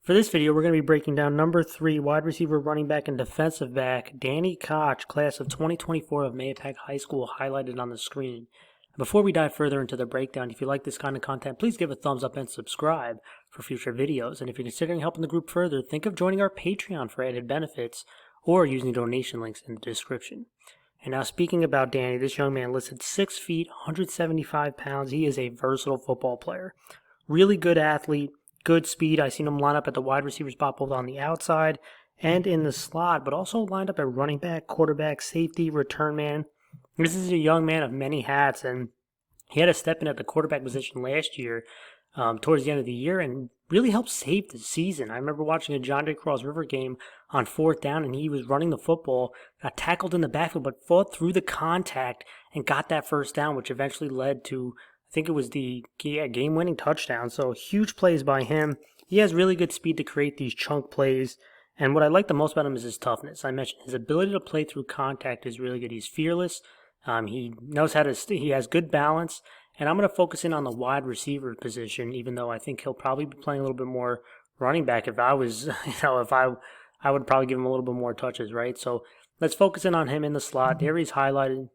For this video, we're going to be breaking down number 3 wide receiver, running back, and defensive back, Danny Koch, class of 2024 of Mahopac High School, highlighted on the screen. Before we dive further into the breakdown, if you like this kind of content, please give a thumbs up and subscribe for future videos. And if you're considering helping the group further, think of joining our Patreon for added benefits or using donation links in the description. And now, speaking about Danny, this young man listed 6 feet, 175 pounds. He is a versatile football player. Really good athlete. Good speed. I've seen him line up at the wide receiver spot both on the outside and in the slot, but also lined up at running back, quarterback, safety, return man. This is a young man of many hats, and he had a step in at the quarterback position last year towards the end of the year and really helped save the season. I remember watching a John Day Cross River game on 4th down, and he was running the football, got tackled in the backfield, but fought through the contact and got that first down, which eventually led to, I think it was the game-winning touchdown. So huge plays by him. He has really good speed to create these chunk plays. And what I like the most about him is his toughness. I mentioned his ability to play through contact is really good. He's fearless. He knows how to. He has good balance. And I'm going to focus in on the wide receiver position, even though I think he'll probably be playing a little bit more running back. If I was, I would probably give him a little bit more touches, right? So let's focus in on him in the slot. There he's highlighted.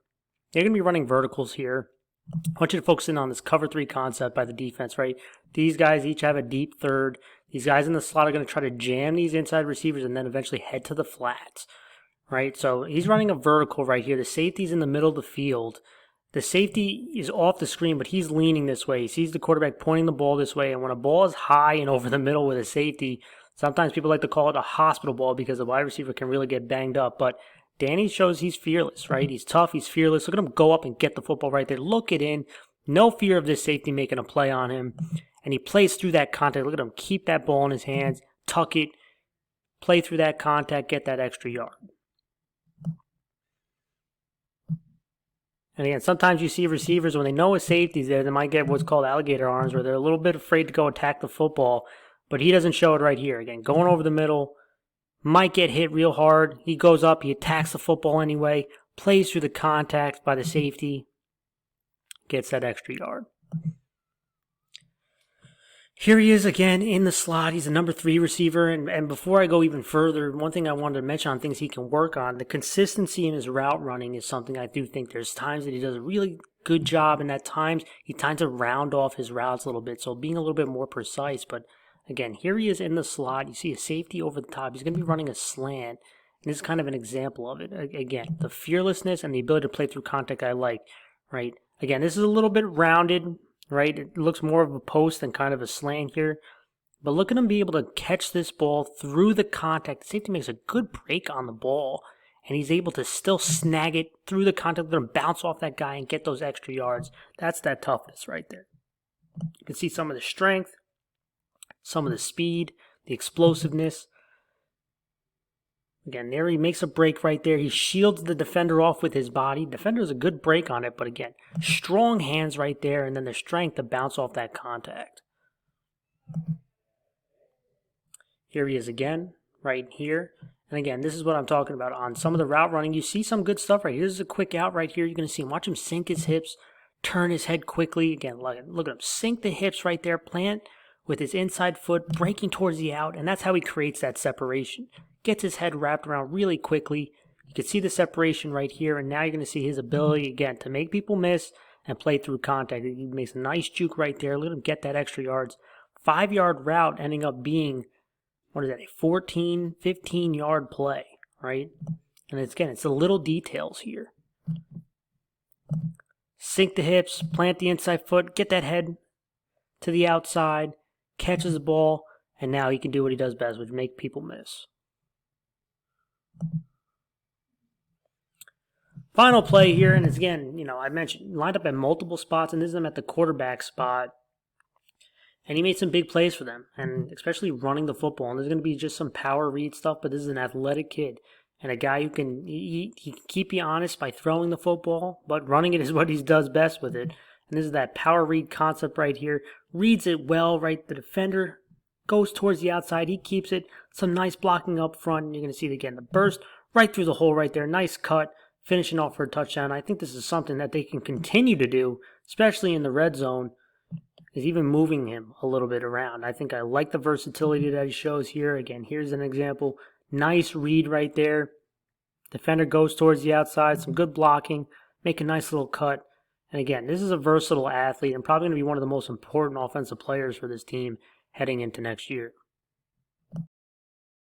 They're going to be running verticals here. I want you to focus in on this cover 3 concept by the defense, right? These guys each have a deep third. These guys in the slot are going to try to jam these inside receivers and then eventually head to the flats, right? So he's running a vertical right here. The safety's in the middle of the field. The safety is off the screen, but he's leaning this way. He sees the quarterback pointing the ball this way, and when a ball is high and over the middle with a safety, sometimes people like to call it a hospital ball because the wide receiver can really get banged up, but Danny shows he's fearless, right? He's tough, he's fearless. Look at him go up and get the football right there. Look it in. No fear of this safety making a play on him. And he plays through that contact. Look at him keep that ball in his hands, tuck it, play through that contact, get that extra yard. And again, sometimes you see receivers, when they know a safety's there, they might get what's called alligator arms, where they're a little bit afraid to go attack the football. But he doesn't show it right here. Again, going over the middle, might get hit real hard. He goes up, he attacks the football anyway, plays through the contact by the safety, gets that extra yard. Here he is again in the slot. He's a number 3 receiver. And before I go even further, one thing I wanted to mention on things he can work on, the consistency in his route running is something I do think there's times that he does a really good job, and at times he tends to round off his routes a little bit. So being a little bit more precise. But again, here he is in the slot. You see a safety over the top. He's going to be running a slant. And this is kind of an example of it. Again, the fearlessness and the ability to play through contact I like, right? Again, this is a little bit rounded, right? It looks more of a post than kind of a slant here. But look at him be able to catch this ball through the contact. The safety makes a good break on the ball, and he's able to still snag it through the contact and bounce off that guy and get those extra yards. That's that toughness right there. You can see some of the strength, some of the speed, the explosiveness. Again, there he makes a break right there. He shields the defender off with his body. Defender is a good break on it, but again, strong hands right there, and then the strength to bounce off that contact. Here he is again, right here. And again, this is what I'm talking about. On some of the route running, you see some good stuff right here. This is a quick out right here. You're going to see him. Watch him sink his hips, turn his head quickly. Again, look at him sink the hips right there, plant with his inside foot, breaking towards the out, and that's how he creates that separation. Gets his head wrapped around really quickly. You can see the separation right here, and now you're going to see his ability, again, to make people miss and play through contact. He makes a nice juke right there. Let him get that extra yards. 5-yard route ending up being, what is that, a 14, 15-yard play, right? And it's the little details here. Sink the hips, plant the inside foot, get that head to the outside, catches the ball, and now he can do what he does best, which is make people miss. Final play here, and it's again, I mentioned, lined up at multiple spots, and this is him at the quarterback spot. And he made some big plays for them, and especially running the football. And there's going to be just some power read stuff, but this is an athletic kid. And a guy who can, he can keep you honest by throwing the football, but running it is what he does best with it. And this is that power read concept right here. Reads it well, right? The defender goes towards the outside. He keeps it. Some nice blocking up front. And you're going to see it again. The burst right through the hole right there. Nice cut. Finishing off for a touchdown. I think this is something that they can continue to do, especially in the red zone. is even moving him a little bit around. I think I like the versatility that he shows here. Again, here's an example. Nice read right there. Defender goes towards the outside, some good blocking, make a nice little cut. And again, this is a versatile athlete and probably going to be one of the most important offensive players for this team heading into next year.